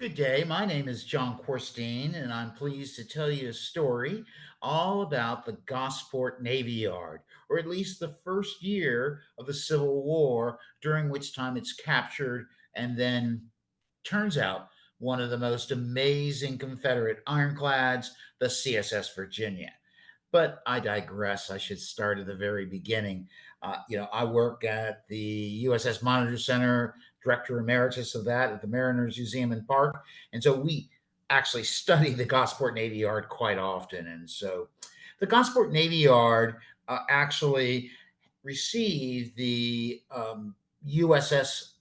Good day. My name is John Quarstein, and I'm pleased to tell you a story all about the Gosport Navy Yard, or at least the first year of the Civil War, during which time it's captured and then turns out one of the most amazing Confederate ironclads, the CSS Virginia. But I digress. I should start at the very beginning. I work at the USS Monitor Center, director emeritus of that at the Mariners Museum and Park. And so we actually study the Gosport Navy Yard quite often. And so the Gosport Navy Yard actually received the USS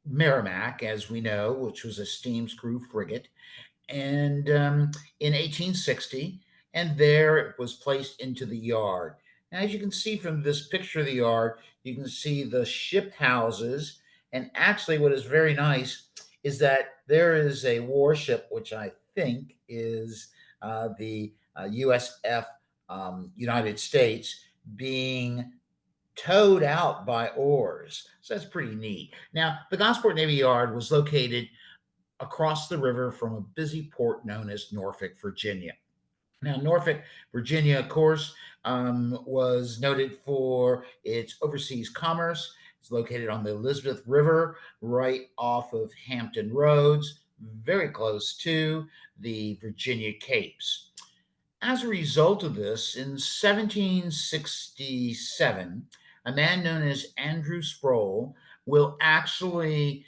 Merrimac, as we know, which was a steam screw frigate, and in 1860, and there it was placed into the yard. Now, as you can see from this picture of the yard, you can see the ship houses, and actually, what is very nice is that there is a warship, which I think is the USF United States, being towed out by oars. So that's pretty neat. Now, the Gosport Navy Yard was located across the river from a busy port known as Norfolk, Virginia. Now, Norfolk, Virginia, of course, was noted for its overseas commerce. It's located on the Elizabeth River, right off of Hampton Roads, very close to the Virginia Capes. As a result of this, in 1767, a man known as Andrew Sproul will actually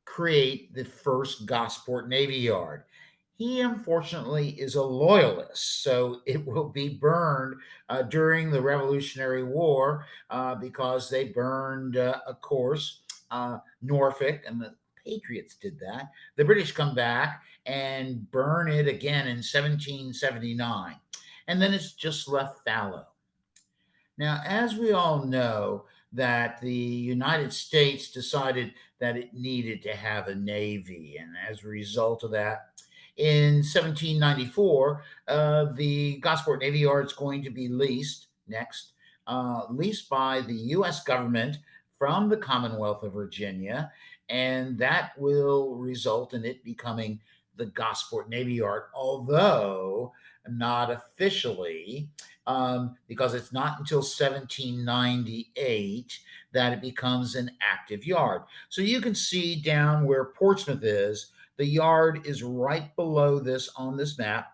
create the first Gosport Navy Yard. He unfortunately is a loyalist, so it will be burned during the Revolutionary War because they burned, of course, Norfolk, and the Patriots did that. The British come back and burn it again in 1779, and then it's just left fallow. Now, as we all know, that the United States decided that it needed to have a navy, and as a result of that, in 1794, the Gosport Navy Yard is going to be leased next, leased by the U.S. government from the Commonwealth of Virginia, and that will result in it becoming the Gosport Navy Yard, although not officially, because it's not until 1798 that it becomes an active yard. So you can see down where Portsmouth is, the yard is right below this on this map.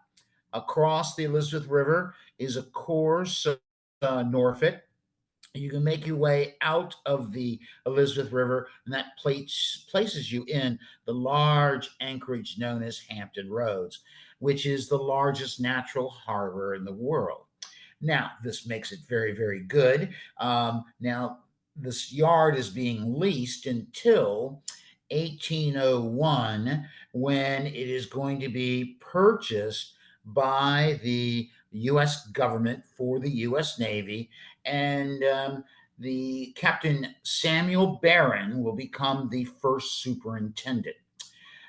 Across the Elizabeth River is, of course, Norfolk. You can make your way out of the Elizabeth River, and that places you in the large anchorage known as Hampton Roads, which is the largest natural harbor in the world. Now, this makes it very, very good. Now, this yard is being leased until 1801, when it is going to be purchased by the U.S. government for the U.S. Navy, and the Captain Samuel Barron will become the first superintendent.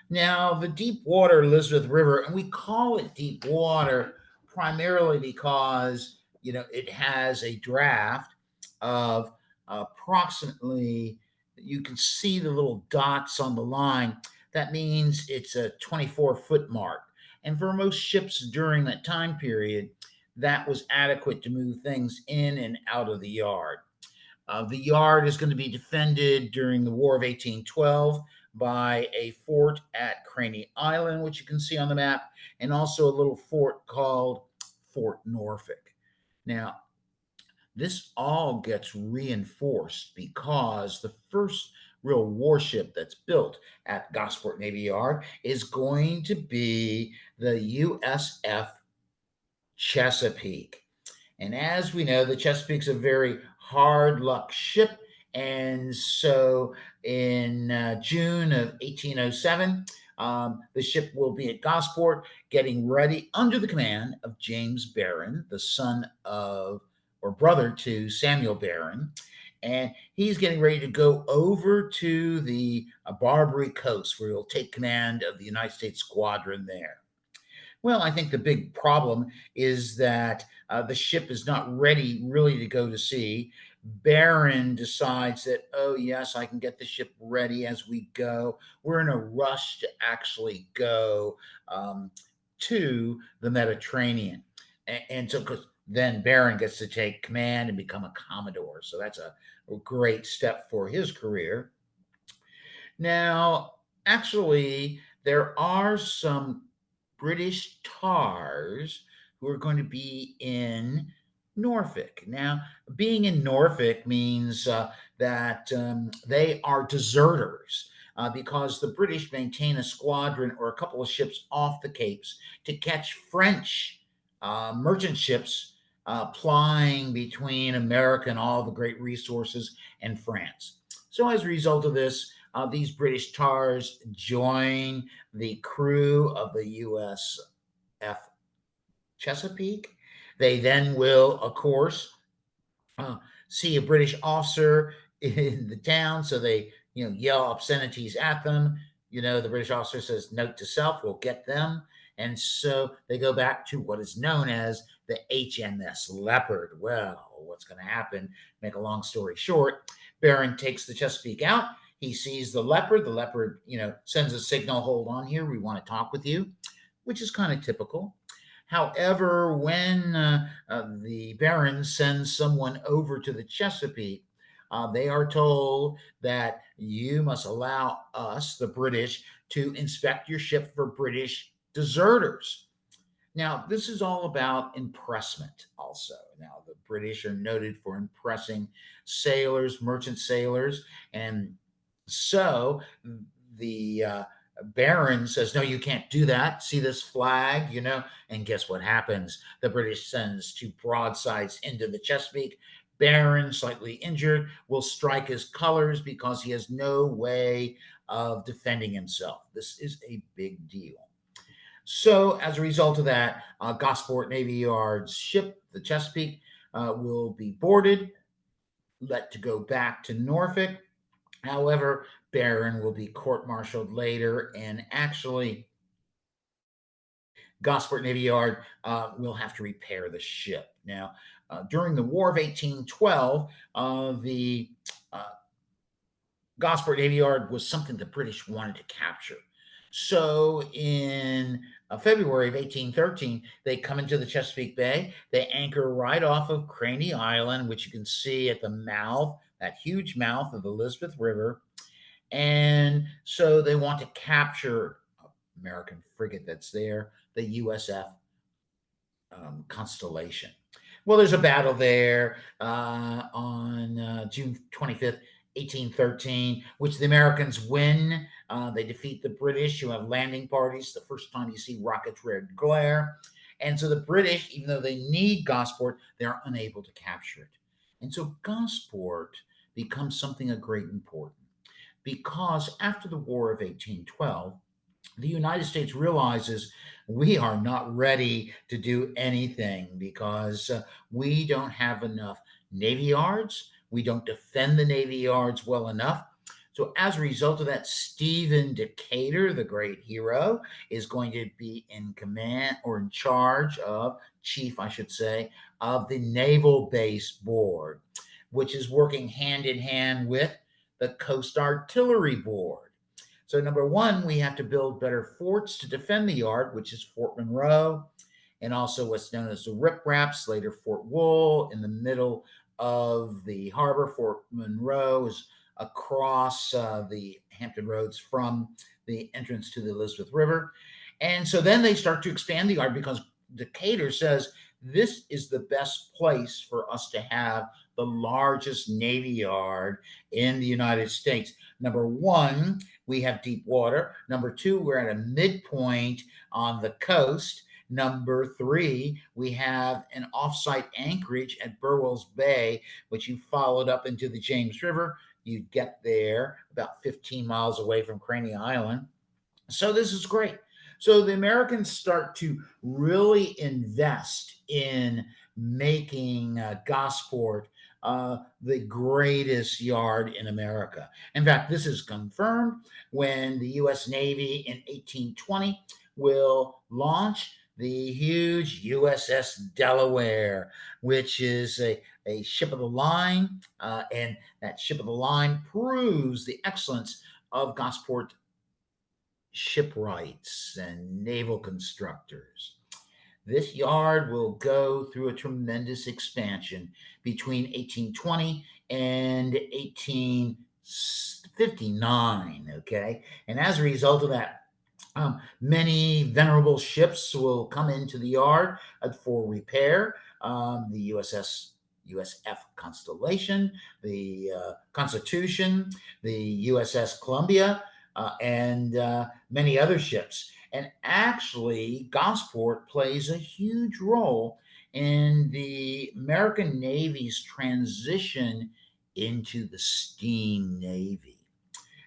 Now, the deep water Elizabeth River, and we call it deep water primarily because it has a draft of approximately. You can see the little dots on the line. That means it's a 24-foot mark. And for most ships during that time period, that was adequate to move things in and out of the yard. The yard is going to be defended during the War of 1812 by a fort at Craney Island, which you can see on the map, and also a little fort called Fort Norfolk. Now, this all gets reinforced because the first real warship that's built at Gosport Navy Yard is going to be the USF Chesapeake. And as we know, the Chesapeake's a very hard luck ship. And so in June of 1807, the ship will be at Gosport, getting ready under the command of James Barron, the son of or brother to Samuel Barron. And he's getting ready to go over to the Barbary Coast, where he'll take command of the United States squadron there. Well, I think the big problem is that the ship is not ready really to go to sea. Barron decides that, oh, yes, I can get the ship ready as we go. We're in a rush to actually go um, to the Mediterranean. And so, because then Barron gets to take command and become a commodore. So that's a great step for his career. Now, actually, there are some British tars who are going to be in Norfolk. Now, being in Norfolk means that they are deserters. Because the British maintain a squadron or a couple of ships off the Capes to catch French merchant ships plying between America and all the great resources and France. So, as a result of this, these British tars join the crew of the USF Chesapeake. They then will, of course, uh, see a British officer in the town, so they yell obscenities at them. The British officer says, "Note to self: we'll get them." And so they go back to what is known as the HMS Leopard. Well, what's going to happen? Make a long story short, Barron takes the Chesapeake out. He sees the Leopard. The Leopard, sends a signal, "Hold on here. We want to talk with you," which is kind of typical. However, when the Baron sends someone over to the Chesapeake, they are told that you must allow us, the British, to inspect your ship for British deserters. Now, this is all about impressment, also. Now, the British are noted for impressing sailors, merchant sailors, and so the Baron says, "No, you can't do that. See this flag, And guess what happens? The British sends two broadsides into the Chesapeake. Baron, slightly injured, will strike his colors because he has no way of defending himself. This is a big deal. So, as a result of that, Gosport Navy Yard's ship, the Chesapeake, will be boarded, let to go back to Norfolk. However, Barron will be court-martialed later, and actually, Gosport Navy Yard will have to repair the ship. Now, during the War of 1812, the uh, Gosport Navy Yard was something the British wanted to capture. So in February of 1813, they come into the Chesapeake Bay. They anchor right off of Craney Island, which you can see at the mouth, that huge mouth of the Elizabeth River. And so they want to capture American frigate that's there, the USF Constellation. Well, there's a battle there on June 25th, 1813, which the Americans win. They defeat the British, who have landing parties. The first time you see rockets red glare. And so the British, even though they need Gosport, they're unable to capture it. And so Gosport becomes something of great importance because after the War of 1812, the United States realizes we are not ready to do anything because we don't have enough Navy yards. We don't defend the Navy yards well enough. So, as a result of that, Stephen Decatur, the great hero, is going to be in command or in charge of, chief, I should say, of the Naval Base Board, which is working hand in hand with the Coast Artillery Board. So, number one, we have to build better forts to defend the yard, which is Fort Monroe, and also what's known as the Rip Raps, later Fort Wool, in the middle of the harbor. Fort Monroe is across the Hampton Roads from the entrance to the Elizabeth River. And so then they start to expand the yard because Decatur says this is the best place for us to have the largest Navy Yard in the United States. Number one, we have deep water. Number two, we're at a midpoint on the coast. Number three, we have an offsite anchorage at Burwell's Bay, which you followed up into the James River. You get there about 15 miles away from Craney Island. So this is great. So the Americans start to really invest in making Gosport the greatest yard in America. In fact, this is confirmed when the U.S. Navy in 1820 will launch the huge USS Delaware, which is a ship of the line, and that ship of the line proves the excellence of Gosport shipwrights and naval constructors. This yard will go through a tremendous expansion between 1820 and 1859. Okay. And as a result of that, many venerable ships will come into the yard for repair. The USF Constellation, the Constitution, the USS Columbia, and many other ships. And actually, Gosport plays a huge role in the American Navy's transition into the steam navy.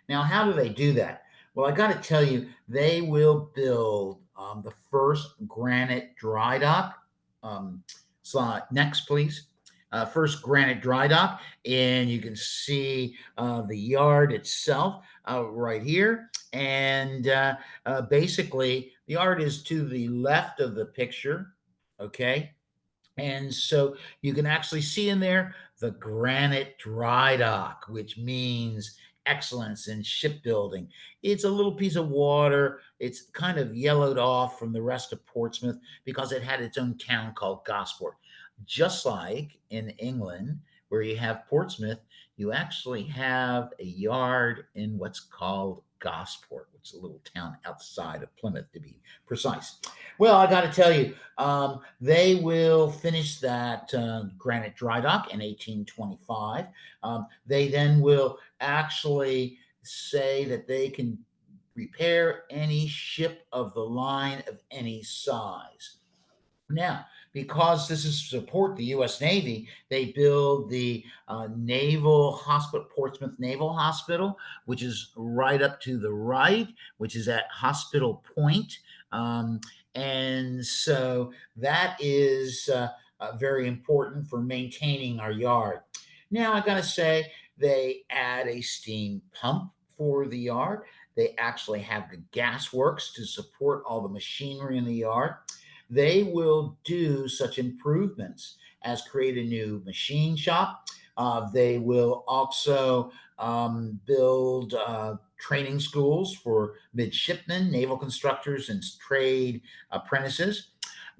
Now, how do they do that? Well, I got to tell you, they will build the first granite dry dock. Slide next, please. First granite dry dock, and you can see the yard itself right here. And basically, the yard is to the left of the picture. Okay, and so you can actually see in there the granite dry dock, which means excellence in shipbuilding. It's a little piece of water. It's kind of yellowed off from the rest of Portsmouth because it had its own town called Gosport. Just like in England, where you have Portsmouth, you actually have a yard in what's called Gosport, which is a little town outside of Plymouth, to be precise. Well, I got to tell you, they will finish that granite dry dock in 1825. They then will actually say that they can repair any ship of the line of any size. Now, because this is to support the U.S. Navy, they build the Naval Hospital, Portsmouth Naval Hospital, which is right up to the right, which is at Hospital Point. And so that is very important for maintaining our yard. Now, I got to say, they add a steam pump for the yard. They actually have the gas works to support all the machinery in the yard. They will do such improvements as create a new machine shop. They will also build training schools for midshipmen, naval constructors, and trade apprentices.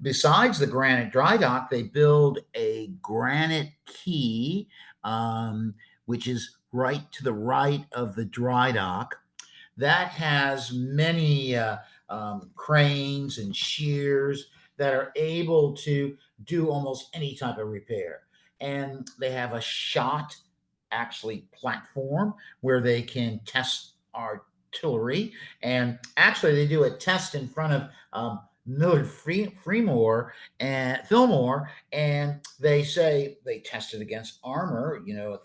Besides the granite dry dock, they build a granite quay, which is right to the right of the dry dock. That has many cranes and shears that are able to do almost any type of repair. And they have a shot, actually, platform where they can test artillery. And actually, they do a test in front of Millard Fremore and Fillmore, and they say they tested against armor, a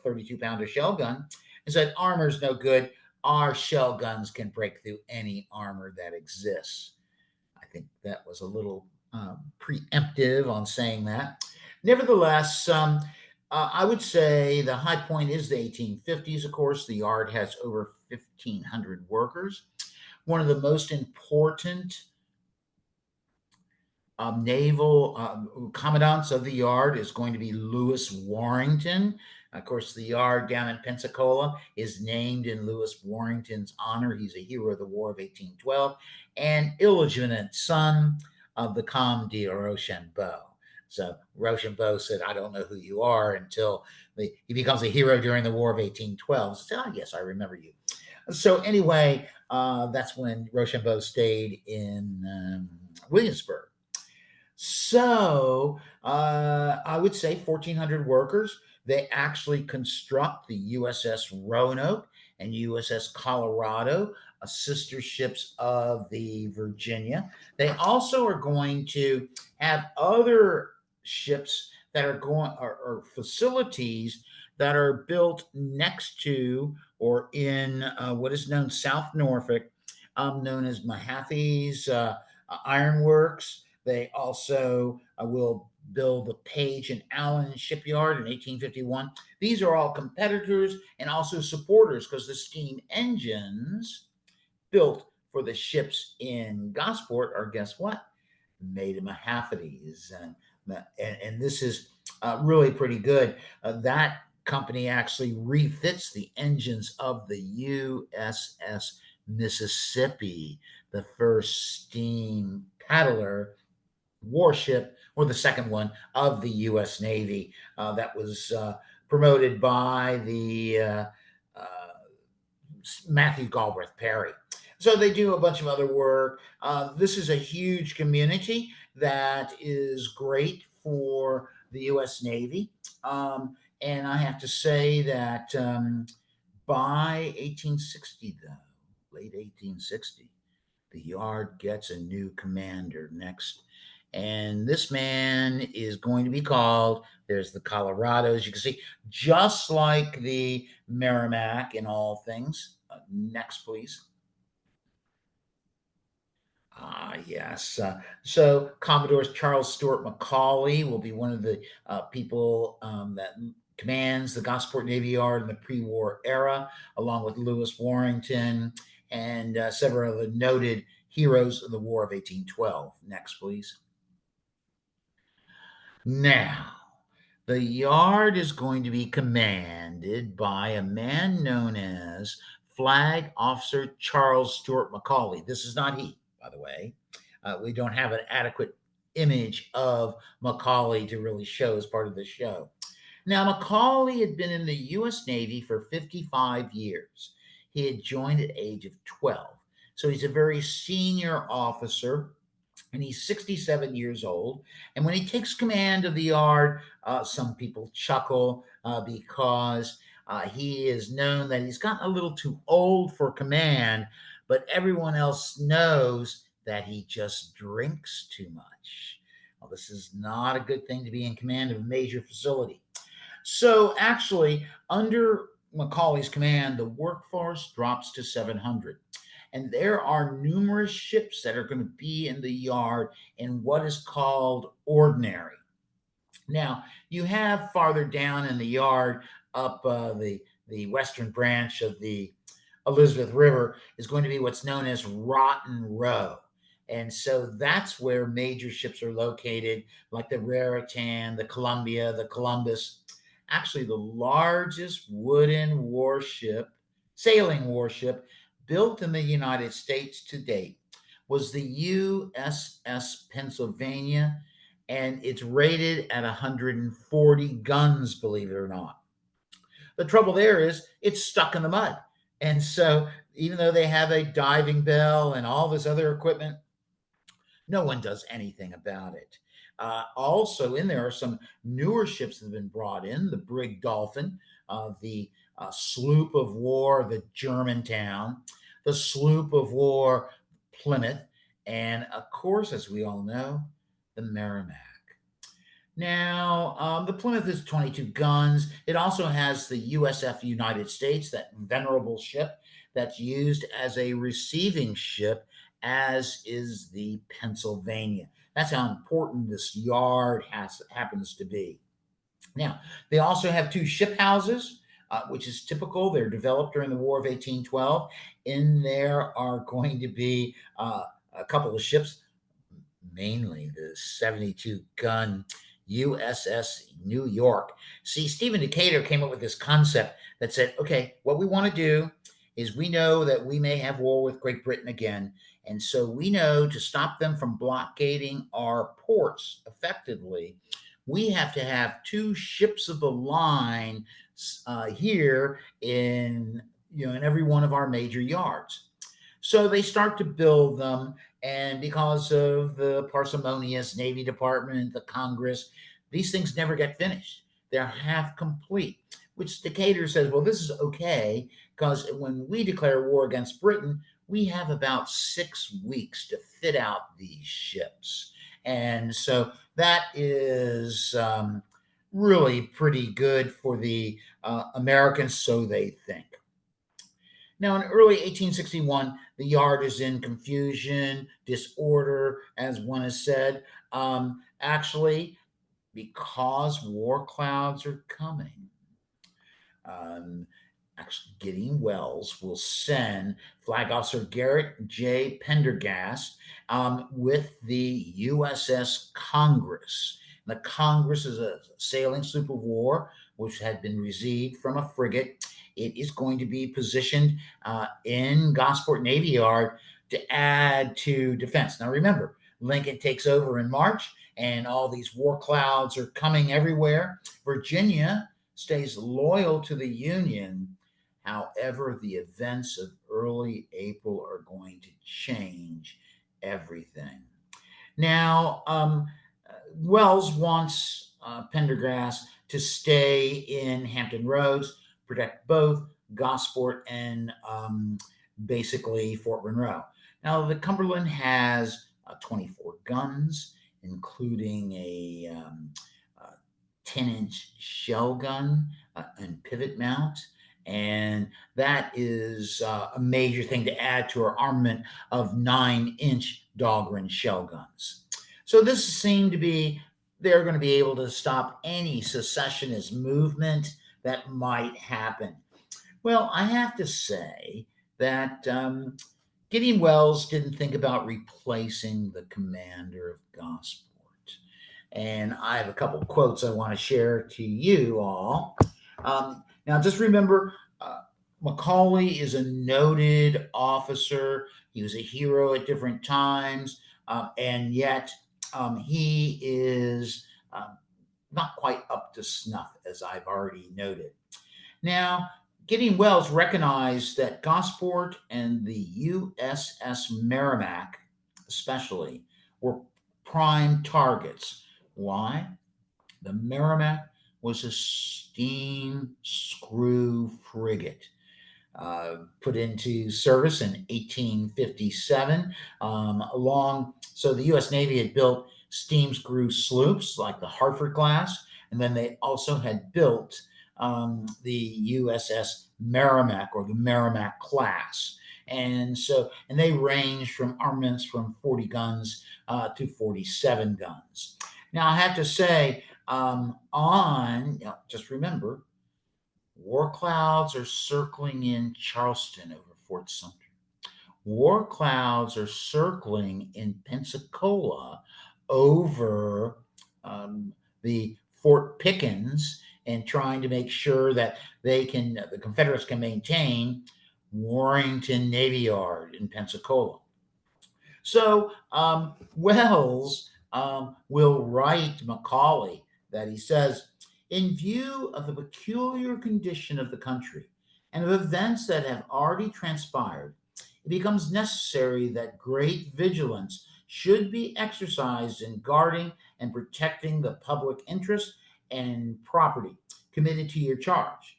32-pounder shell gun, and said armor's no good. Our shell guns can break through any armor that exists. I think that was a little preemptive on saying that. Nevertheless, I would say the high point is the 1850s, of course. The yard has over 1,500 workers. One of the most important naval commandants of the yard is going to be Lewis Warrington. Of course, the yard down in Pensacola is named in Lewis Warrington's honor. He's a hero of the War of 1812 and illegitimate son of the Comte de Rochambeau. So Rochambeau said, I don't know who you are until he becomes a hero during the War of 1812. So, oh, yes, I remember you. So anyway, that's when Rochambeau stayed in Williamsburg. So I would say 1,400 workers. They actually construct the USS Roanoke and USS Colorado, sister ships of the Virginia. They also are going to have other ships that are going or facilities that are built next to or in what is known South Norfolk, known as Mahaffey's Iron Works. They also will build the Page and Allen shipyard in 1851. These are all competitors and also supporters because the steam engines built for the ships in Gosport are, guess what? made him a Half-These, and this is really pretty good. That company actually refits the engines of the USS Mississippi, the first steam paddler warship, or the second one of the U.S. Navy, that was promoted by the uh, Matthew Galbraith Perry. So they do a bunch of other work. This is a huge community that is great for the U.S. Navy. And I have to say that by 1860, though, late 1860, the yard gets a new commander next. And this man is going to be called, there's the Colorado, as you can see, just like the Merrimack in all things. Next, please. Ah, yes. So Commodore Charles Stewart Macaulay will be one of the people that commands the Gosport Navy Yard in the pre-war era, along with Lewis Warrington and several of the noted heroes of the War of 1812. Next, please. Now, the yard is going to be commanded by a man known as Flag Officer Charles Stewart Macaulay. This is not he, by the way. We don't have an adequate image of Macaulay to really show as part of the show. Now, Macaulay had been in the U.S. Navy for 55 years. He had joined at age of 12. So he's a very senior officer, and he's 67 years old. And when he takes command of the yard, some people chuckle because he is known that he's gotten a little too old for command, but everyone else knows that he just drinks too much. Well, this is not a good thing to be in command of a major facility. So actually, under Macaulay's command, the workforce drops to 700. And there are numerous ships that are going to be in the yard in what is called ordinary. Now, you have farther down in the yard, up the western branch of the Elizabeth River, is going to be what's known as Rotten Row. And so that's where major ships are located, like the Raritan, the Columbia, the Columbus. Actually, the largest wooden warship, sailing warship, built in the United States to date was the USS Pennsylvania, and it's rated at 140 guns, believe it or not. The trouble there is it's stuck in the mud. And so, even though they have a diving bell and all this other equipment, no one does anything about it. Also, in there are some newer ships that have been brought in: the Brig Dolphin, the sloop of war, the Germantown, the sloop of war, Plymouth, and of course, as we all know, the Merrimack. Now, the Plymouth is 22 guns. It also has the USF United States, that venerable ship that's used as a receiving ship, as is the Pennsylvania. That's how important this yard happens to be. Now, they also have two ship houses, which is typical. They're developed during the War of 1812. In there are going to be a couple of ships, mainly the 72 gun USS New York. See, Stephen Decatur came up with this concept that said, okay, what we want to do is we know that we may have war with Great Britain again. And so we know to stop them from blockading our ports effectively, we have to have two ships of the line here in every one of our major yards. So they start to build them, and because of the parsimonious Navy Department, the Congress, these things never get finished. They're half complete, which Decatur says, well, this is okay, because when we declare war against Britain, we have about 6 weeks to fit out these ships. And so that is really pretty good for the Americans, so they think. Now, in early 1861, the yard is in confusion, disorder, as one has said. Actually, because war clouds are coming. Um, actually Gideon Wells will send Flag Officer Garrett J. Pendergast with the USS Congress. The Congress is a sailing sloop of war which had been received from a frigate. It is going to be positioned in Gosport Navy Yard to add to defense. Now, remember, Lincoln takes over in March, and all these war clouds are coming everywhere. Virginia stays loyal to the Union. However, the events of early April are going to change everything. Now, Wells wants Pendergrass to stay in Hampton Roads, protect both Gosport and basically Fort Monroe. Now, the Cumberland has 24 guns, including a 10-inch shell gun and pivot mount. And that is a major thing to add to our armament of 9-inch Dahlgren shell guns. So this seemed to be, they're going to be able to stop any secessionist movement that might happen. Well, I have to say that Gideon Wells didn't think about replacing the commander of Gosport. And I have a couple of quotes I want to share to you all. Now, just remember, Macaulay is a noted officer. He was a hero at different times, and yet he is not quite up to snuff, as I've already noted. Now, Gideon Wells recognized that Gosport and the USS Merrimack, especially, were prime targets. Why? The Merrimack was a steam screw frigate put into service in 1857. So the U.S. Navy had built steam screw sloops like the Hartford class, and then they also had built the USS Merrimack or the Merrimack class. And they range from armaments from 40 guns to 47 guns. Now, I have to say, just remember, war clouds are circling in Charleston over Fort Sumter. War clouds are circling in Pensacola over the Fort Pickens and trying to make sure that the Confederates can maintain Warrenton Navy Yard in Pensacola. So Wells will write Macaulay that he says, in view of the peculiar condition of the country and of events that have already transpired, it becomes necessary that great vigilance should be exercised in guarding and protecting the public interest and property committed to your charge.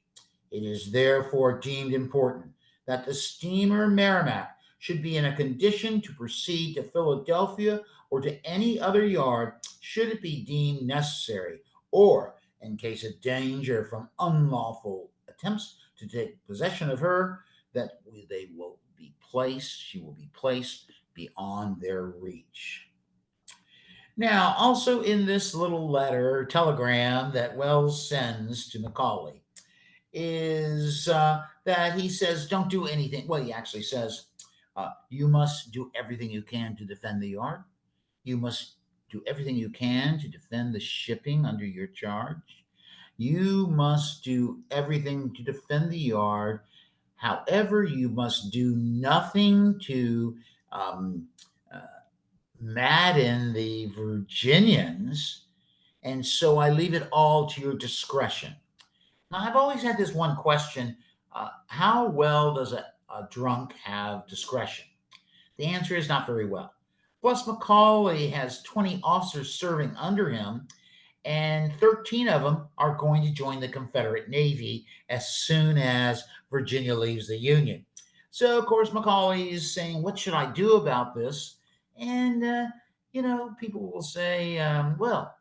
It is therefore deemed important that the steamer Merrimack should be in a condition to proceed to Philadelphia or to any other yard should it be deemed necessary, or in case of danger from unlawful attempts to take possession of her, that she will be placed beyond their reach. Now, also in this little telegram that Wells sends to Macaulay, is that he says, don't do anything. Well, he actually says, you must do everything you can to defend the yard. You must do everything you can to defend the shipping under your charge. You must do everything to defend the yard. However, you must do nothing to madden the Virginians. And so I leave it all to your discretion. Now, I've always had this one question. How well does a drunk have discretion? The answer is not very well. Plus, Macaulay has 20 officers serving under him, and 13 of them are going to join the Confederate Navy as soon as Virginia leaves the Union. So, of course, Macaulay is saying, what should I do about this? And, people will say, well,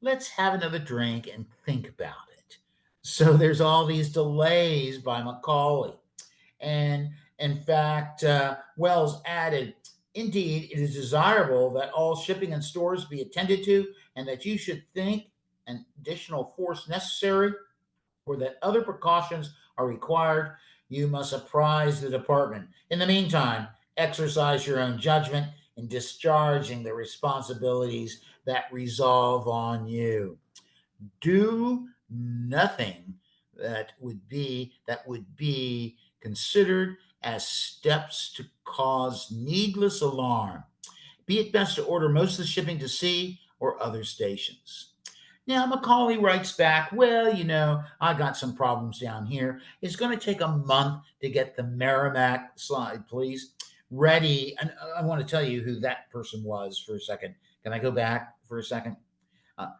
let's have another drink and think about it. So there's all these delays by Macaulay. And in fact, Wells added, indeed, it is desirable that all shipping and stores be attended to, and that you should think an additional force necessary, or that other precautions are required, you must apprise the department. In the meantime, exercise your own judgment in discharging the responsibilities that resolve on you. Do nothing that would be considered as steps to cause needless alarm. Be it best to order most of the shipping to sea or other stations. Now, Macaulay writes back, well, I got some problems down here. It's going to take a month to get the Merrimack, slide, please, ready. And I want to tell you who that person was for a second. Can I go back for a second?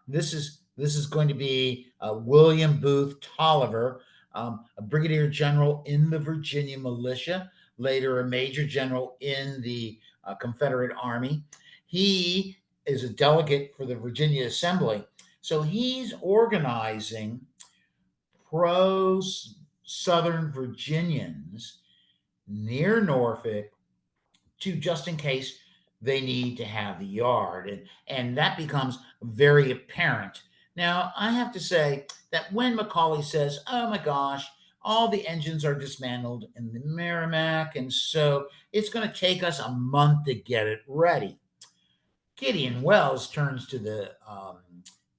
This is going to be William Booth Tolliver, a brigadier general in the Virginia militia, later a major general in the Confederate Army. He is a delegate for the Virginia Assembly, so he's organizing pro Southern Virginians near Norfolk to just in case they need to have the yard. And that becomes very apparent. Now, I have to say that when Macaulay says, oh my gosh, all the engines are dismantled in the Merrimack, and so it's going to take us a month to get it ready. Gideon Wells turns to the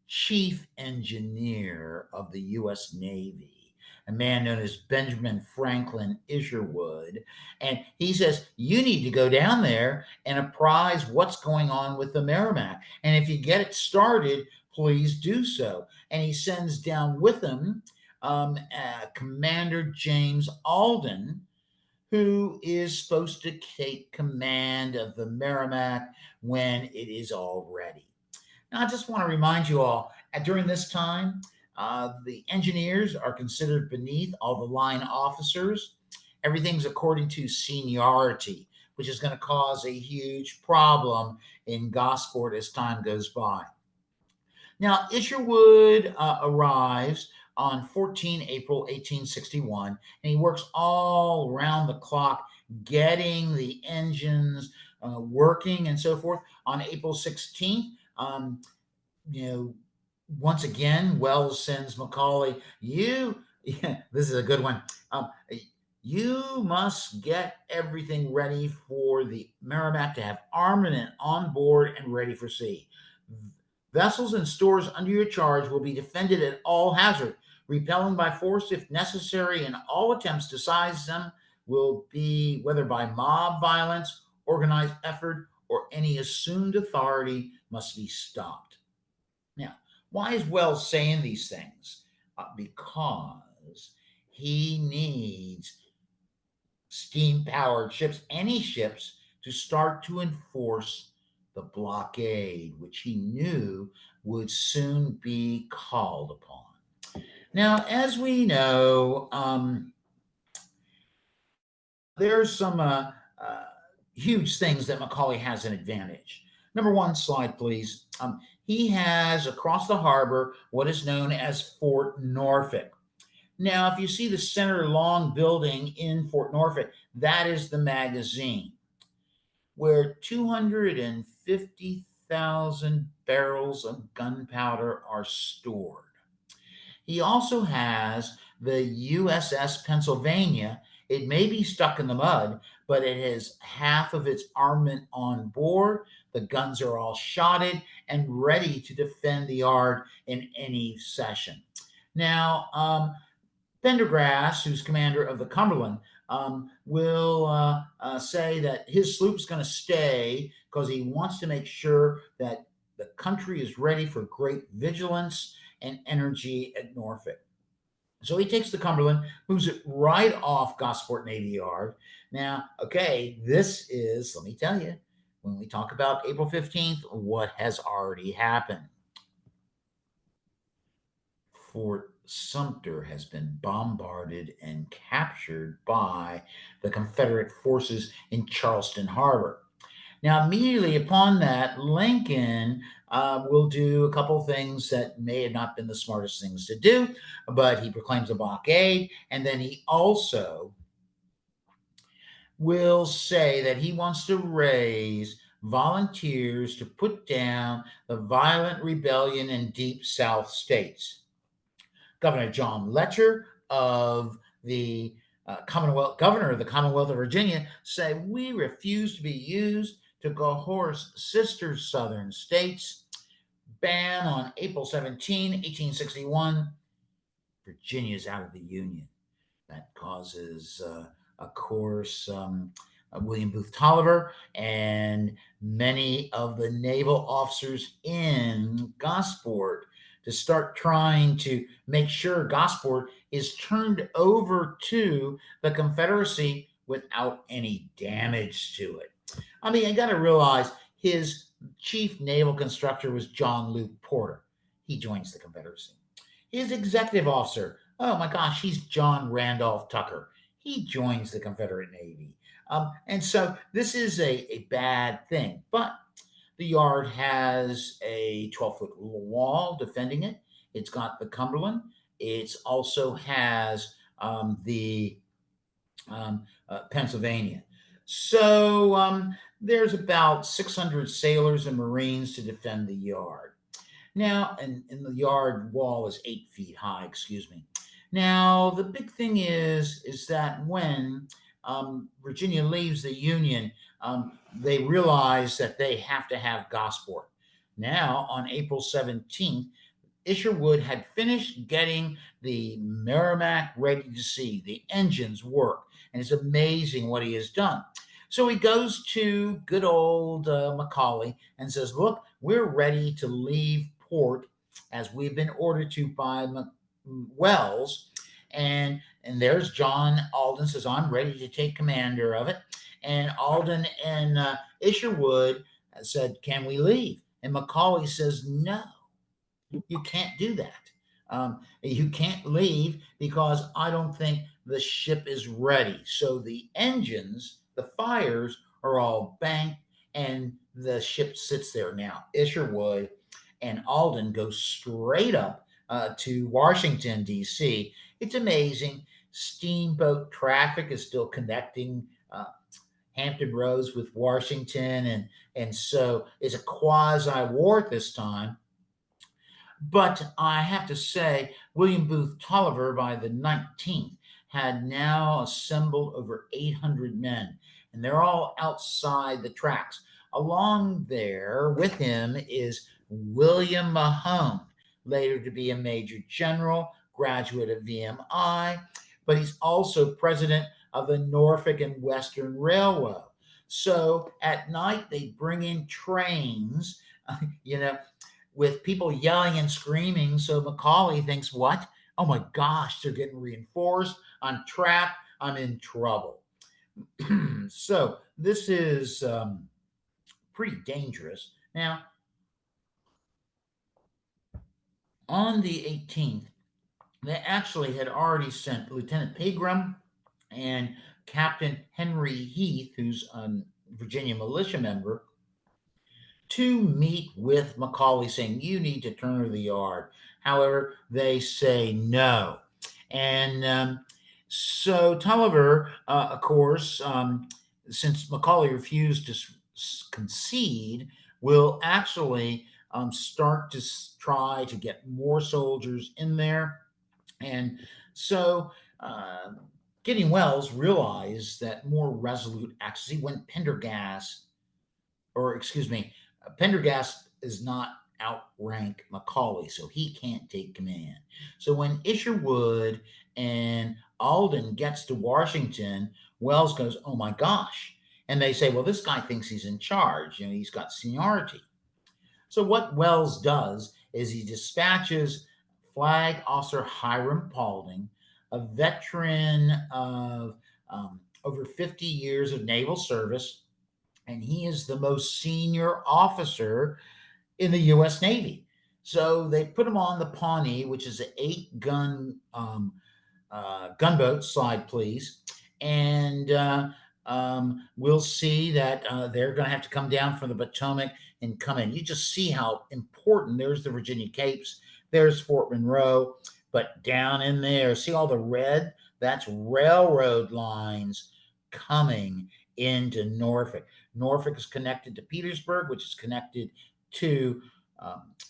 chief engineer of the U.S. Navy, a man known as Benjamin Franklin Isherwood, and he says, you need to go down there and apprise what's going on with the Merrimack. And if you get it started, please do so. And he sends down with him Commander James Alden, who is supposed to take command of the Merrimack when it is all ready. Now, I just want to remind you all, during this time, the engineers are considered beneath all the line officers. Everything's according to seniority, which is going to cause a huge problem in Gosport as time goes by. Now, Isherwood arrives on 14 April 1861, and he works all around the clock getting the engines working and so forth. On April 16th, you know, once again, Wells sends Macaulay, this is a good one. You must get everything ready for the Merrimack to have armament on board and ready for sea. Vessels and stores under your charge will be defended at all hazard, repelling by force if necessary, and all attempts to seize them will be, whether by mob violence, organized effort, or any assumed authority, must be stopped. Now, why is Wells saying these things? Because he needs steam powered ships, any ships, to start to enforce the blockade, which he knew would soon be called upon. Now, as we know, there's some huge things that Macaulay has an advantage. Number one, slide, please. He has across the harbor what is known as Fort Norfolk. Now, if you see the center long building in Fort Norfolk, that is the magazine where 250,000 barrels of gunpowder are stored. He also has the USS Pennsylvania. It may be stuck in the mud, but it has half of its armament on board. The guns are all shotted and ready to defend the yard in any session. Now, Pendergrass, who's commander of the Cumberland, will say that his sloop's going to stay because he wants to make sure that the country is ready for great vigilance and energy at Norfolk. So he takes the Cumberland, moves it right off Gosport Navy Yard. Now, okay, this is, let me tell you, when we talk about April 15th, what has already happened. Fort Sumter has been bombarded and captured by the Confederate forces in Charleston Harbor. Now, immediately upon that, Lincoln will do a couple things that may have not been the smartest things to do, but he proclaims a blockade, and then he also will say that he wants to raise volunteers to put down the violent rebellion in deep South states. Governor John Letcher of the Commonwealth governor of the Commonwealth of Virginia, say we refuse to be used to coerce sister Southern states. Ban on April 17, 1861. Virginia's out of the Union. That causes, of course, William Booth Tolliver and many of the naval officers in Gosport to start trying to make sure Gosport is turned over to the Confederacy without any damage to it. I mean, I got to realize his chief naval constructor was John Luke Porter. He joins the Confederacy. His executive officer, oh my gosh, he's John Randolph Tucker. He joins the Confederate Navy. And so this is a bad thing. But the yard has a 12-foot wall defending it. It's got the Cumberland. It also has the Pennsylvania. So there's about 600 sailors and Marines to defend the yard. Now, and the yard wall is 8 feet high, excuse me. Now, the big thing is that when Virginia leaves the Union, they realize that they have to have Gosport. Now, on April 17th, Isherwood had finished getting the Merrimack ready to sea. The engines work, and it's amazing what he has done. So he goes to good old Macaulay and says, "Look, we're ready to leave port as we've been ordered to by Wells." And there's John Alden says, "I'm ready to take commander of it." And Alden and Isherwood said, "Can we leave?" And Macaulay says, "No, you can't do that. You can't leave because I don't think the ship is ready." So the engines, the fires are all banked, and the ship sits there. Now, Isherwood and Alden go straight up to Washington, D.C. It's amazing. Steamboat traffic is still connecting Hampton Roads with Washington, and so it's a quasi war at this time. But I have to say, William Booth Tolliver, by the 19th, had now assembled over 800 men, and they're all outside the tracks. Along there with him is William Mahone, later to be a major general, graduate of VMI, but he's also president of the Norfolk and Western Railroad. So at night, they bring in trains, you know, with people yelling and screaming. So Macaulay thinks, what? Oh my gosh, they're getting reinforced. I'm trapped. I'm in trouble. So this is pretty dangerous. Now, on the 18th, they actually had already sent Lieutenant Pegram and Captain Henry Heath, who's a Virginia militia member, to meet with Macaulay, saying, "You need to turn to the yard." However, they say no. And so Tulliver, of course, since Macaulay refused to concede, will actually start to try to get more soldiers in there. And so Gideon Wells realized that more resolute accuracy when Pendergast, or excuse me, Pendergast is not outrank Macaulay, so he can't take command. So when Isherwood and Alden gets to Washington, Wells goes, "Oh my gosh." And they say, "Well, this guy thinks he's in charge. You know, he's got seniority." So what Wells does is he dispatches Flag Officer Hiram Paulding, a veteran of over 50 years of naval service, and he is the most senior officer in the U.S. Navy. So they put him on the Pawnee, which is an 8-gun gunboat. Slide, please. And we'll see that they're going to have to come down from the Potomac and come in. You just see how important. There's the Virginia Capes. There's Fort Monroe. But down in there, see all the red? That's railroad lines coming into Norfolk. Norfolk is connected to Petersburg, which is connected to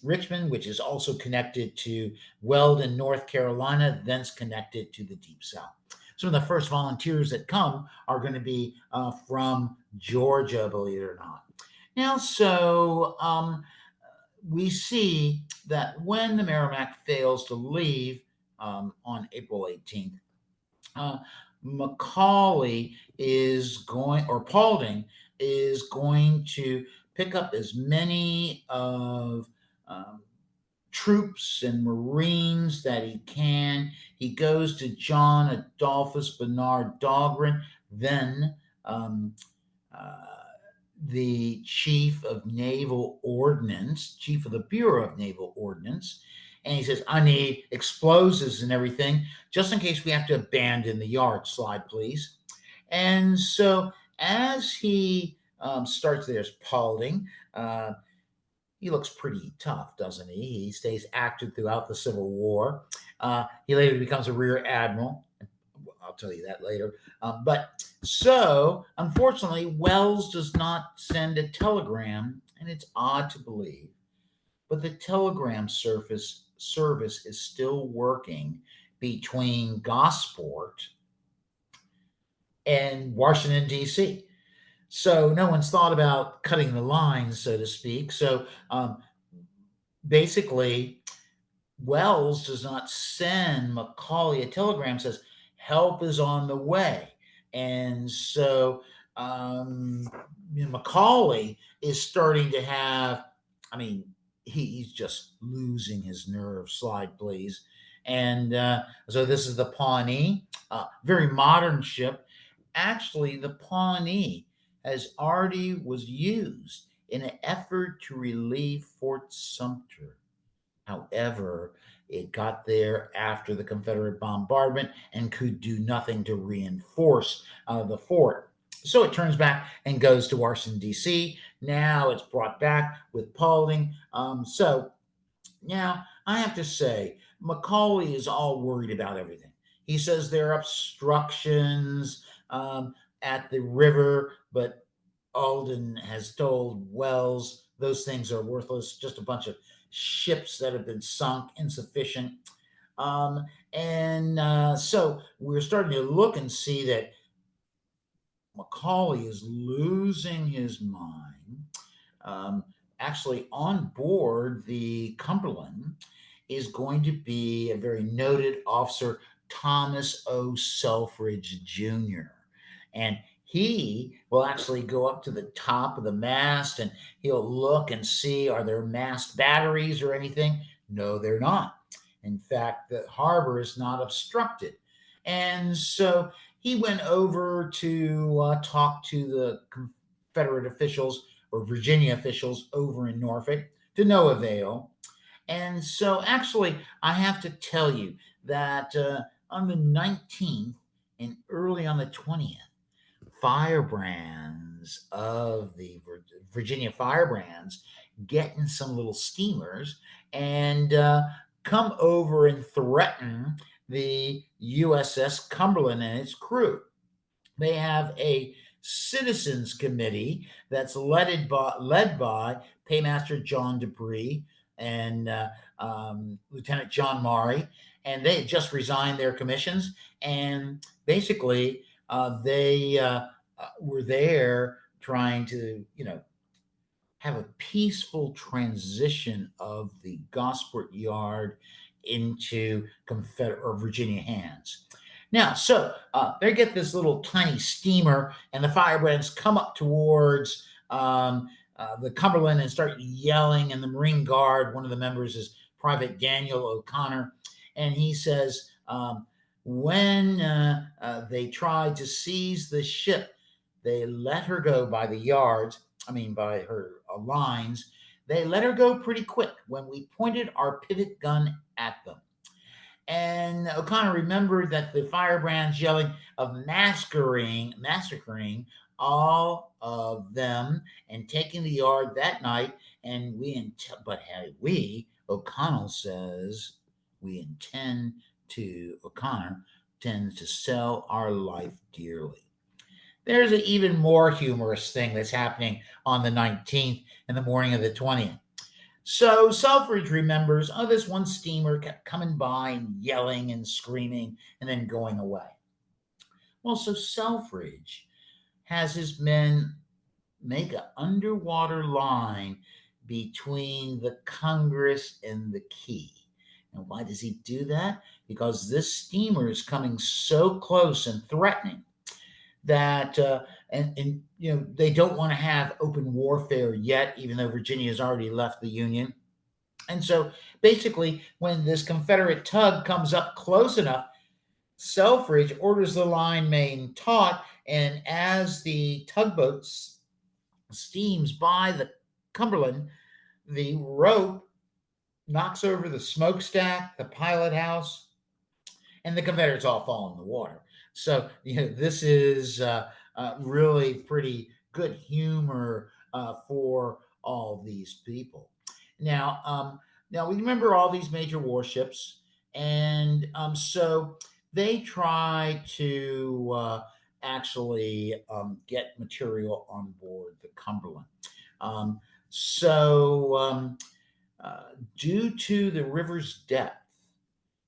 Richmond, which is also connected to Weldon, North Carolina, then's connected to the Deep South. Some of the first volunteers that come are going to be from Georgia, believe it or not. Now, we see that when the Merrimack fails to leave on April 18th, uh, Macaulay is going, or Paulding is going to pick up as many of um, troops and Marines that he can. He goes to John Adolphus Bernard Dahlgren, then um, uh, the chief of naval ordnance, chief of the Bureau of Naval Ordnance, and he says, I need explosives and everything just in case we have to abandon the yard. Slide, please. And so as he starts, there's Paulding. He looks pretty tough, doesn't he? He stays active throughout the Civil War. He later becomes a rear admiral. I'll tell you that later. Unfortunately, Wells does not send a telegram, and it's odd to believe, but the telegram service is still working between Gosport and Washington, D.C. So no one's thought about cutting the lines, so to speak. So basically, Wells does not send Macaulay a telegram, says help is on the way. And so Macaulay is starting to have, I mean, he's just losing his nerve. Slide, please. And so this is the Pawnee, very modern ship. Actually, the Pawnee has already was used in an effort to relieve Fort Sumter. However, it got there after the Confederate bombardment and could do nothing to reinforce the fort. So it turns back and goes to Washington, D.C. Now it's brought back with Paulding. So now I have to say, Macaulay is all worried about everything. He says there are obstructions at the river, but Alden has told Wells those things are worthless, just a bunch of ships that have been sunk, insufficient. So we're starting to look and see that Macaulay is losing his mind. Um, Actually, on board the Cumberland is going to be a very noted officer, Thomas O. Selfridge Jr. And he will actually go up to the top of the mast and he'll look and see, are there mast batteries or anything? No, they're not. In fact, the harbor is not obstructed. And so he went over to talk to the Confederate officials or Virginia officials over in Norfolk to no avail. And so, actually, I have to tell you that on the 19th and early on the 20th, firebrands of the Virginia firebrands get in some little steamers and come over and threaten the USS Cumberland and its crew. They have a citizens committee that's led by Paymaster John Debris and Lieutenant John Maury, and they just resigned their commissions. And basically, they were there trying to, have a peaceful transition of the Gosport Yard into Confederate or Virginia hands. Now, so they get this little tiny steamer, and the firebrands come up towards the Cumberland and start yelling. And the Marine Guard, one of the members is Private Daniel O'Connor, and he says, when they tried to seize the ship, they let her go by the yards. By her lines. They let her go pretty quick when we pointed our pivot gun at them. And O'Connor remembered that the firebrands yelling of massacring all of them and taking the yard that night. And O'Connell says, O'Connor intends to sell our life dearly. There's an even more humorous thing that's happening on the 19th and the morning of the 20th. So Selfridge remembers, this one steamer kept coming by and yelling and screaming and then going away. Well, so Selfridge has his men make an underwater line between the Congress and the Key. And why does he do that? Because this steamer is coming so close and threatening that, and they don't want to have open warfare yet, even though Virginia has already left the Union. And so basically, when this Confederate tug comes up close enough, Selfridge orders the line main taut, and as the tugboat steams by the Cumberland, the rope knocks over the smokestack, the pilot house, and the Confederates all fall in the water. So this is really pretty good humor for all these people. Now, now we remember all these major warships, and so they try to actually get material on board the Cumberland. Um, so, due to the river's depth,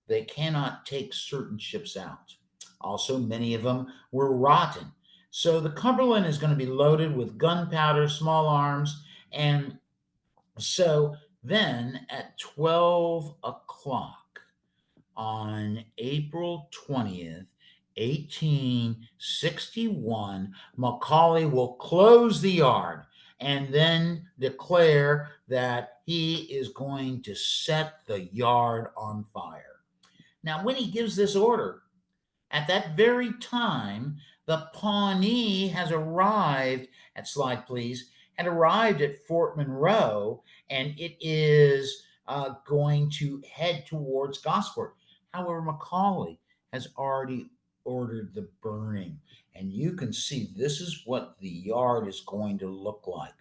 they cannot take certain ships out. Also, many of them were rotten. So the Cumberland is going to be loaded with gunpowder, small arms, and so then at 12 o'clock on April 20th, 1861, Macaulay will close the yard and then declare that he is going to set the yard on fire. Now, when he gives this order, at that very time, the Pawnee has arrived at slide, please, had arrived at Fort Monroe, and it is going to head towards Gosport. However, Macaulay has already ordered the burning, and you can see this is what the yard is going to look like.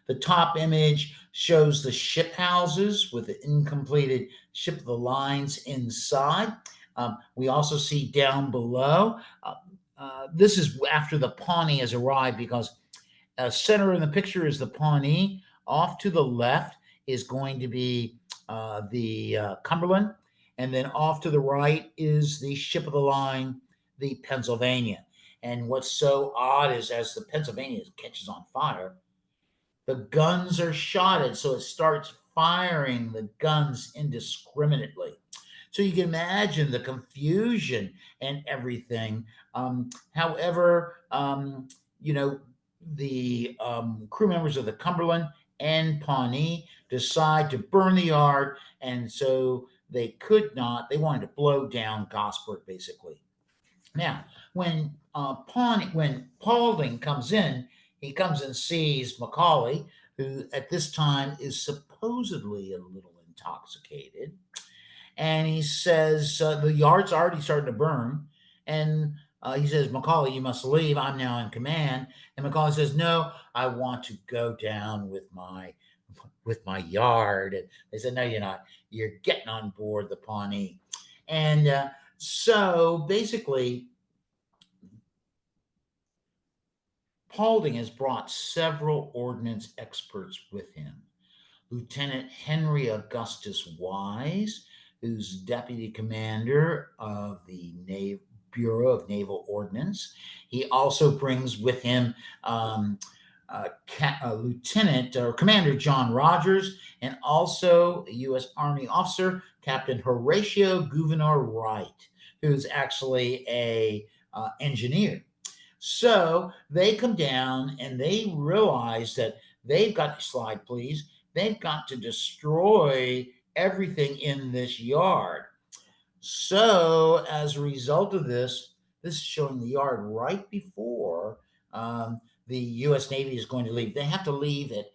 The top image shows the ship houses with the incompleted ship of the lines inside. We also see down below, this is after the Pawnee has arrived because center in the picture is the Pawnee. Off to the left is going to be the Cumberland. And then off to the right is the ship of the line, the Pennsylvania. And what's so odd is as the Pennsylvania catches on fire, the guns are shotted, so it starts firing the guns indiscriminately. So you can imagine the confusion and everything. However, the crew members of the Cumberland and Pawnee decide to burn the yard, and so they could not. They wanted to blow down Gosport, basically. Now, when Paulding comes in, he comes and sees Macaulay, who at this time is supposedly a little intoxicated, and he says the yard's already starting to burn, and he says, "Macaulay, you must leave. I'm now in command." And Macaulay says, "No, I want to go down with my yard." And they said, "No, you're not. You're getting on board the Pawnee." And so basically, Paulding has brought several ordnance experts with him. Lieutenant Henry Augustus Wise, who's deputy commander of the Bureau of Naval Ordnance. He also brings with him Lieutenant or Commander John Rogers, and also a U.S. Army officer, Captain Horatio Gouverneur Wright, who's actually a engineer. So they come down and they realize that they've got, slide please, they've got to destroy everything in this yard. So as a result of this is showing the yard right before the U.S. Navy is going to leave. They have to leave it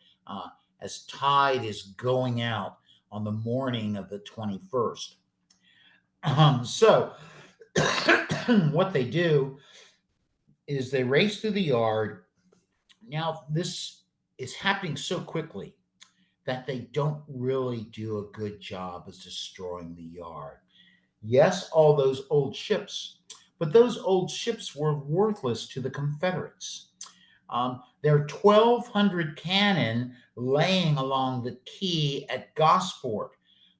as tide is going out on the morning of the 21st. So what they do is they race through the yard. Now, this is happening so quickly that they don't really do a good job of destroying the yard. Yes, all those old ships, but those old ships were worthless to the Confederates. There are 1,200 cannon laying along the quay at Gosport,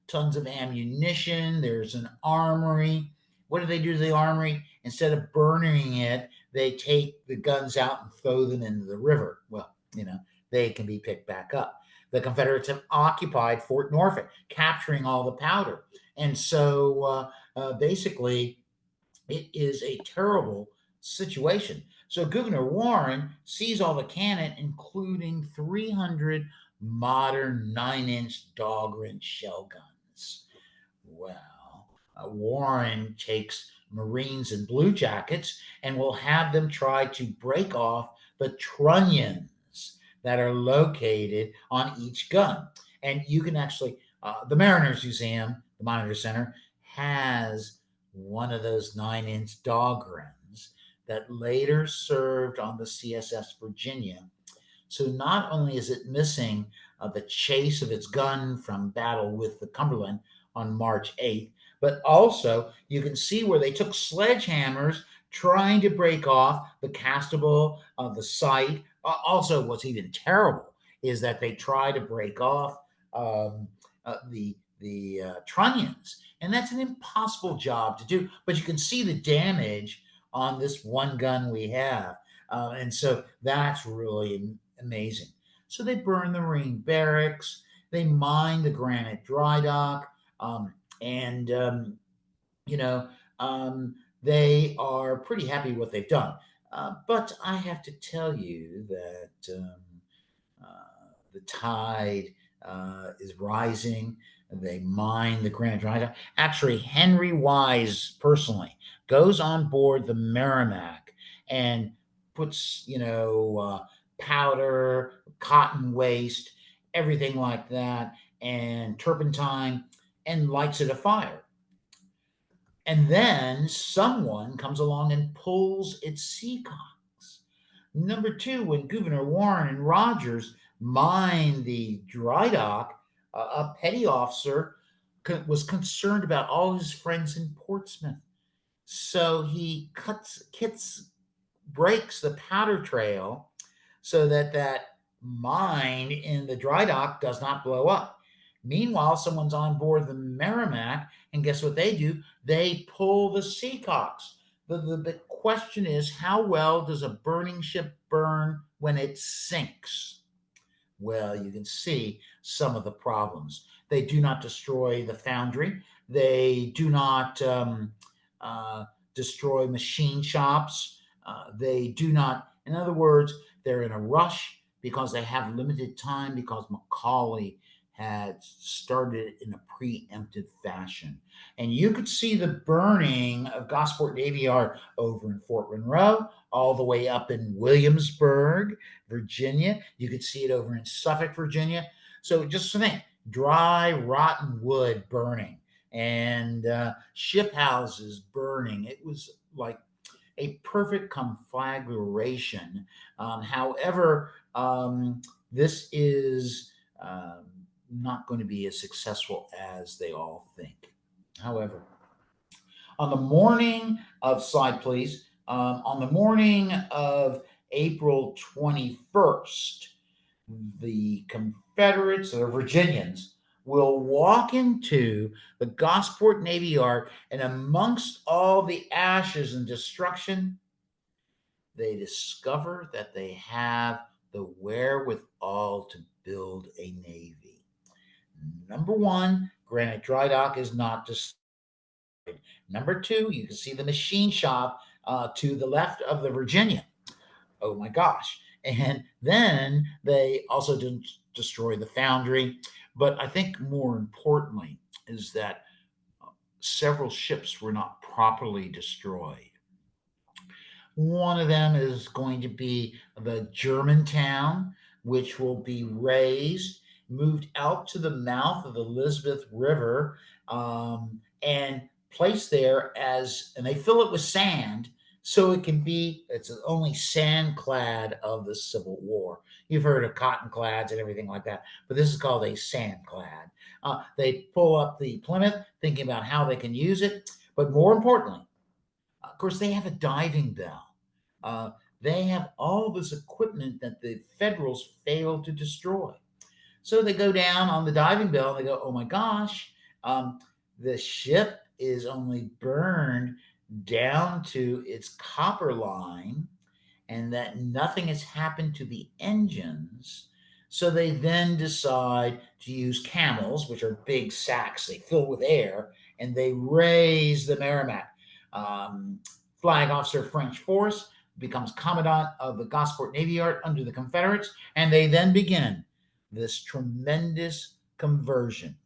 tons of ammunition, there's an armory, what do they do to the armory? Instead of burning it, they take the guns out and throw them into the river. Well, they can be picked back up. The Confederates have occupied Fort Norfolk, capturing all the powder. And so basically, it is a terrible situation. So Gouverneur Warren sees all the cannon, including 300 modern 9-inch dog-wrench shell guns. Well, Warren takes Marines and Blue Jackets and will have them try to break off the trunnions that are located on each gun. And you can actually, the Mariners Museum, the Monitor Center, has one of those 9-inch dog guns that later served on the CSS Virginia. So not only is it missing the chase of its gun from battle with the Cumberland on March 8th, but also you can see where they took sledgehammers trying to break off the castable of the site. Also, what's even terrible is that they try to break off the trunnions, and that's an impossible job to do. But you can see the damage on this one gun we have, and so that's really amazing. So they burn the Marine barracks, they mine the granite dry dock, and you know, they are pretty happy with what they've done. But I have to tell you that the tide is rising. They mine the granite dry dock. Actually, Henry Wise personally goes on board the Merrimack and puts, powder, cotton waste, everything like that, and turpentine, and lights it afire. And then someone comes along and pulls its sea cocks. Number two, when Gouverneur Warren and Rogers mined the dry dock, a petty officer was concerned about all his friends in Portsmouth. So he breaks the powder trail so that mine in the dry dock does not blow up. Meanwhile, someone's on board the Merrimack, and guess what they do? They pull the seacocks. The question is, how well does a burning ship burn when it sinks? Well, you can see some of the problems. They do not destroy the foundry. They do not destroy machine shops. They do not, in other words, they're in a rush because they have limited time because Macaulay had started in a preemptive fashion. And you could see the burning of Gosport Navy Yard over in Fort Monroe, all the way up in Williamsburg, Virginia. You could see it over in Suffolk, Virginia. So just think, dry, rotten wood burning and ship houses burning. It was like a perfect conflagration. However, this is not going to be as successful as they all think. However, on the morning of, slide please, on the morning of April 21st, the Confederates or Virginians will walk into the Gosport Navy Yard, and amongst all the ashes and destruction, they discover that they have the wherewithal to build a navy. Number one, Granite Dry Dock is not destroyed. Number two, you can see the machine shop to the left of the Virginia. Oh my gosh. And then they also didn't destroy the foundry. But I think more importantly is that several ships were not properly destroyed. One of them is going to be the Germantown, which will be raised, moved out to the mouth of the Elizabeth River, and placed there and they fill it with sand so it's the only sand clad of the Civil War. You've heard of cotton clads and everything like that, but this is called a sand clad. They pull up the Plymouth thinking about how they can use it, but more importantly, of course, they have a diving bell. They have all this equipment that the Federals failed to destroy. So they go down on the diving bell and they go, oh my gosh, the ship is only burned down to its copper line and that nothing has happened to the engines. So they then decide to use camels, which are big sacks they fill with air, and they raise the Merrimack. Um, Flag Officer French Force becomes commandant of the Gosport Navy Yard under the Confederates, and they then begin this tremendous conversion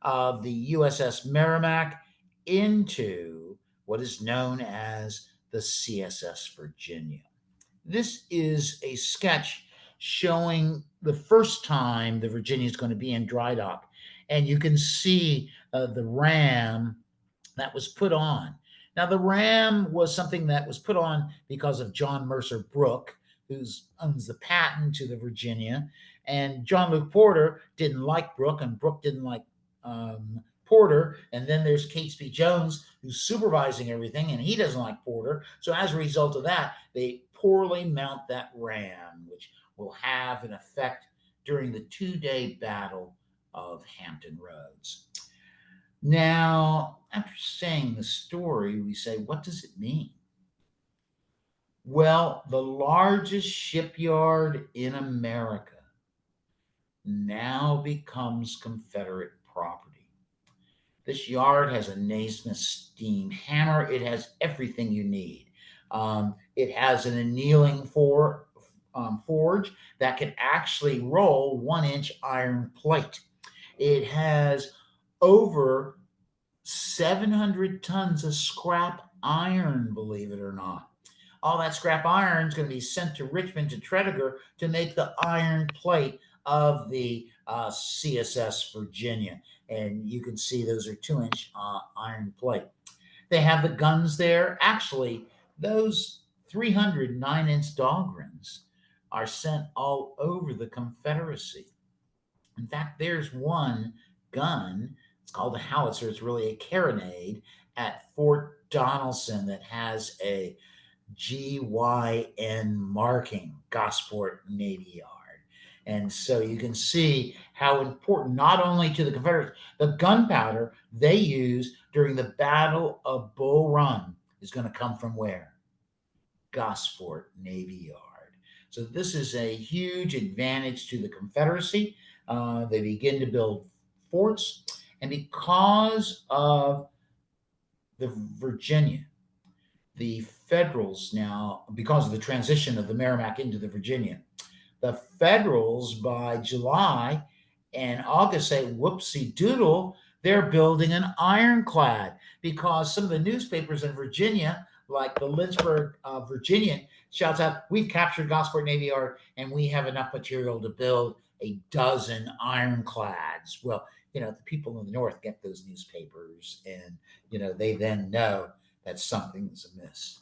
of the USS Merrimack into what is known as the CSS Virginia. This is a sketch showing the first time the Virginia is going to be in dry dock. And you can see the ram that was put on. Now, the ram was something that was put on because of John Mercer Brooke, who owns the patent to the Virginia. And John Luke Porter didn't like Brooke, and Brooke didn't like Porter. And then there's Catesby Jones, who's supervising everything, and he doesn't like Porter. So as a result of that, they poorly mount that ram, which will have an effect during the 2-day battle of Hampton Roads. Now, after saying the story, we say, what does it mean? Well, the largest shipyard in America now becomes Confederate property. This yard has a Naismith steam hammer. It has everything you need. It has an annealing forge that can actually roll 1-inch iron plate. It has over 700 tons of scrap iron, believe it or not. All that scrap iron is going to be sent to Richmond to Tredegar to make the iron plate of the CSS Virginia. And you can see those are 2-inch iron plate. They have the guns there. Actually, those 300 9-inch Dahlgrens are sent all over the Confederacy. In fact, there's one gun, it's called a howitzer, it's really a carronade, at Fort Donelson that has a GYN marking, Gosport Navy Yard. And so you can see how important, not only to the Confederates, the gunpowder they used during the Battle of Bull Run is going to come from where? Gosport Navy Yard. So this is a huge advantage to the Confederacy. They begin to build forts, and because of the Virginia, the Federals now, because of the transition of the Merrimack into the Virginia, the Federals by July and August say, whoopsie doodle, they're building an ironclad because some of the newspapers in Virginia, like the Lynchburg Virginian, shouts out, we've captured Gosport Navy Yard and we have enough material to build a dozen ironclads. Well, the people in the North get those newspapers and, they then know that something is amiss.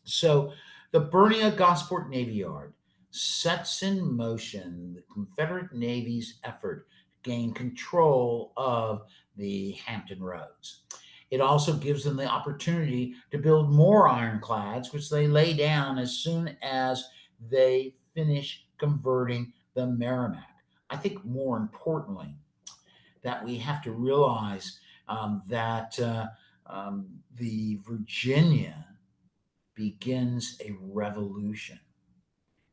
So the burning of Gosport Navy Yard sets in motion the Confederate Navy's effort to gain control of the Hampton Roads. It also gives them the opportunity to build more ironclads, which they lay down as soon as they finish converting the Merrimack. I think more importantly, that we have to realize that the Virginia begins a revolution.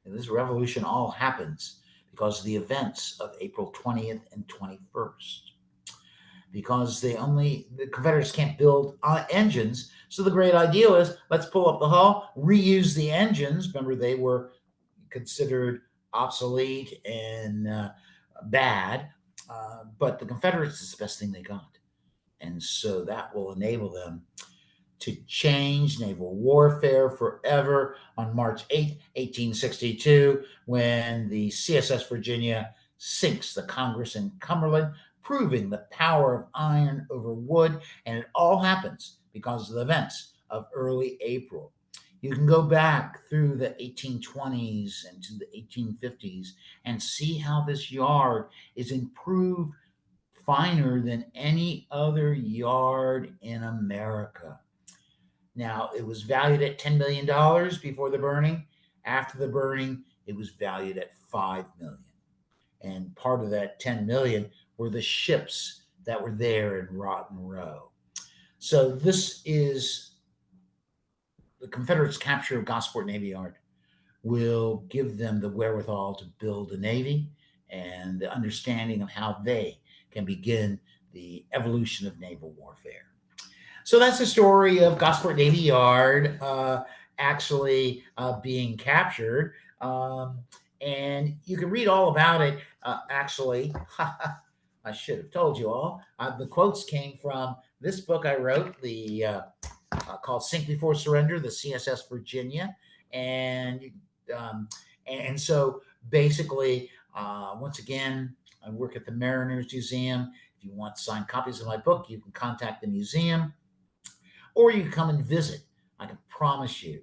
And this revolution all happens because of the events of April 20th and 21st. Because the Confederates can't build engines. So the great idea is let's pull up the hull, reuse the engines. Remember, they were considered obsolete and bad. But the Confederates is the best thing they got. And so that will enable them to change naval warfare forever on March 8th, 1862, when the CSS Virginia sinks the Congress in Cumberland, proving the power of iron over wood. And it all happens because of the events of early April. You can go back through the 1820s and to the 1850s and see how this yard is improved finer than any other yard in America. Now, it was valued at $10 million before the burning. After the burning, it was valued at $5 million. And part of that $10 million were the ships that were there in Rotten Row. So this is the Confederates' capture of Gosport Navy Yard will give them the wherewithal to build a navy and the understanding of how they can begin the evolution of naval warfare. So that's the story of Gosport Navy Yard actually being captured. And you can read all about it. Actually, I should have told you all. The quotes came from this book I wrote, the called "Sink Before Surrender," the CSS Virginia, and um, and so basically, once again, I work at the Mariners Museum. If you want signed copies of my book, you can contact the museum, or you can come and visit. I can promise you,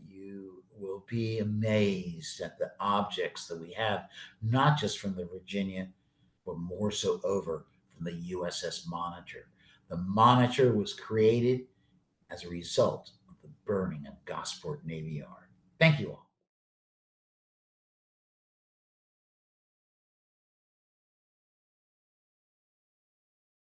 you will be amazed at the objects that we have, not just from the Virginia, but more so over from the USS Monitor. The Monitor was created as a result of the burning of Gosport Navy Yard. Thank you all.